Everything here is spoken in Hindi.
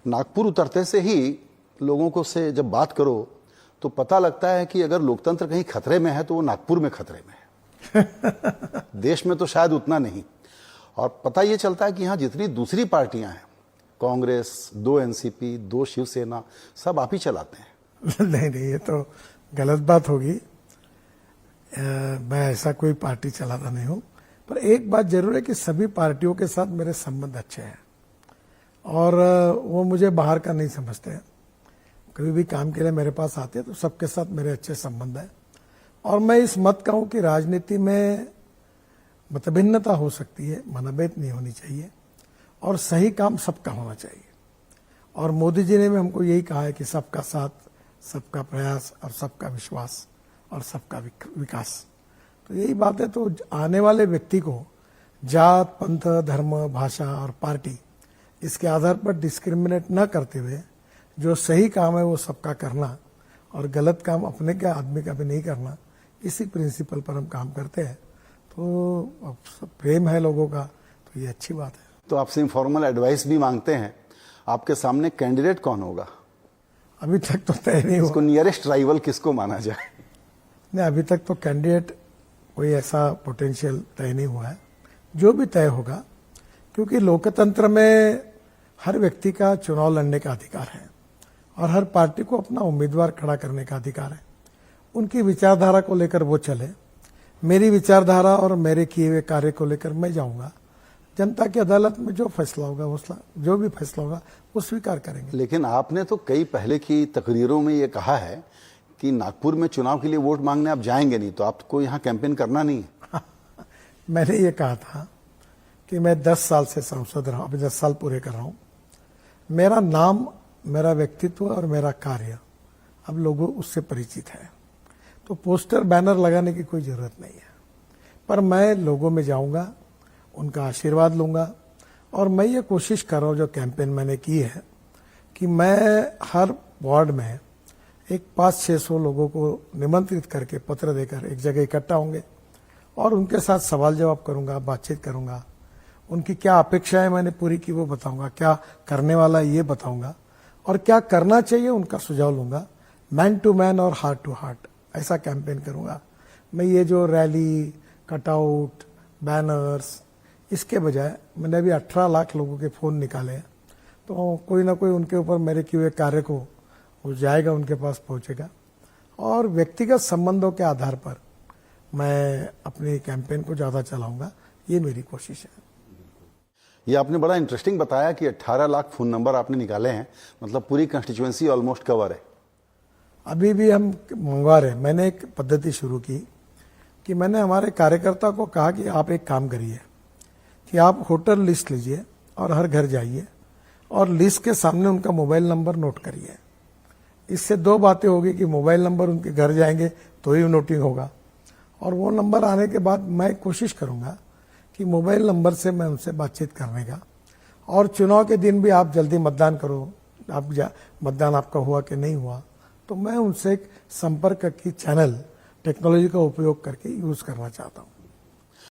नागपुर उतरते से ही लोगों को से जब बात करो तो पता लगता है कि अगर लोकतंत्र कहीं खतरे में है तो वो नागपुर में खतरे में है। देश में तो शायद उतना नहीं। और पता ये चलता है कि यहाँ जितनी दूसरी पार्टियां हैं, कांग्रेस, 2 एनसीपी, 2 शिवसेना, सब आप ही चलाते हैं। नहीं, ये तो गलत बात होगी। मैं ऐसा कोई पार्टी चलाता नहीं हूं, पर एक बात जरूर है कि सभी पार्टियों के साथ मेरे संबंध अच्छे हैं और वो मुझे बाहर का नहीं समझते हैं। कभी भी काम के लिए मेरे पास आते हैं तो सबके साथ मेरे अच्छे संबंध हैं। और मैं इस मत कहूं कि राजनीति में मतभिन्नता हो सकती है, मनभेद नहीं होनी चाहिए और सही काम सबका होना चाहिए। और मोदी जी ने भी हमको यही कहा है कि सबका साथ, सबका प्रयास और सबका विश्वास और सबका विकास। तो यही बात है। तो आने वाले व्यक्ति को जात, पंथ, धर्म, भाषा और पार्टी इसके आधार पर डिस्क्रिमिनेट न करते हुए जो सही काम है वो सबका करना और गलत काम अपने के आदमी का भी नहीं करना, इसी प्रिंसिपल पर हम काम करते हैं। तो प्रेम है लोगों का, तो ये अच्छी बात है। तो आपसे इनफॉर्मल एडवाइस भी मांगते हैं। आपके सामने कैंडिडेट कौन होगा? अभी तक तो तय नहीं हुआ। इसको नियरेस्ट राइवल किसको माना जाए? नहीं, अभी तक तो कैंडिडेट कोई ऐसा पोटेंशियल तय नहीं हुआ है। जो भी तय होगा, क्योंकि लोकतंत्र में हर व्यक्ति का चुनाव लड़ने का अधिकार है और हर पार्टी को अपना उम्मीदवार खड़ा करने का अधिकार है। उनकी विचारधारा को लेकर वो चले, मेरी विचारधारा और मेरे किए हुए कार्य को लेकर मैं जाऊंगा। जनता की अदालत में जो फैसला होगा, जो भी फैसला होगा वो स्वीकार करेंगे। लेकिन आपने तो कई पहले की तकरीरों में ये कहा है कि नागपुर में चुनाव के लिए वोट मांगने आप जाएंगे नहीं, तो आपको यहाँ कैंपेन करना नहीं है। मैंने ये कहा था कि मैं 10 साल से सांसद रहा, अभी 10 साल पूरे कर रहा हूं। मेरा नाम, मेरा व्यक्तित्व और मेरा कार्य अब लोगों उससे परिचित है। तो पोस्टर, बैनर लगाने की कोई जरूरत नहीं है। पर मैं लोगों में जाऊंगा, उनका आशीर्वाद लूंगा और मैं ये कोशिश कर रहा हूं, जो कैंपेन मैंने की है, कि मैं हर वार्ड में एक 500-600 लोगों को निमंत्रित करके पत्र देकर एक जगह इकट्ठा होंगे और उनके साथ सवाल जवाब करूंगा, बातचीत करूंगा। उनकी क्या अपेक्षाएं मैंने पूरी की वो बताऊंगा, क्या करने वाला ये बताऊंगा और क्या करना चाहिए उनका सुझाव लूंगा। मैन टू मैन और हार्ट टू हार्ट ऐसा कैंपेन करूंगा मैं। ये जो रैली, कटआउट, बैनर्स, इसके बजाय मैंने अभी 18 लाख लोगों के फोन निकाले हैं। तो कोई ना कोई उनके ऊपर मेरे किए हुए कार्य को वो जाएगा, उनके पास पहुंचेगा और व्यक्तिगत संबंधों के आधार पर मैं अपनी कैंपेन को ज्यादा चलाऊंगा। ये मेरी कोशिश है। ये आपने बड़ा इंटरेस्टिंग बताया कि 18 लाख फोन नंबर आपने निकाले हैं, मतलब पूरी कंस्टिट्यूएंसी ऑलमोस्ट कवर है। अभी भी हम मंगवा रहे हैं। मैंने एक पद्धति शुरू की कि मैंने हमारे कार्यकर्ता को कहा कि आप एक काम करिए कि आप होटल लिस्ट लीजिए और हर घर जाइए और लिस्ट के सामने उनका मोबाइल नंबर नोट करिए। इससे 2 बातें होगी कि मोबाइल नंबर उनके घर जाएंगे तो ही नोटिंग होगा और वो नंबर आने के बाद मैं कोशिश करूंगा कि मोबाइल नंबर से मैं उनसे बातचीत करने का। और चुनाव के दिन भी आप जल्दी मतदान करो, आप मतदान आपका हुआ कि नहीं हुआ, तो मैं उनसे एक संपर्क की चैनल टेक्नोलॉजी का उपयोग करके यूज करना चाहता हूं।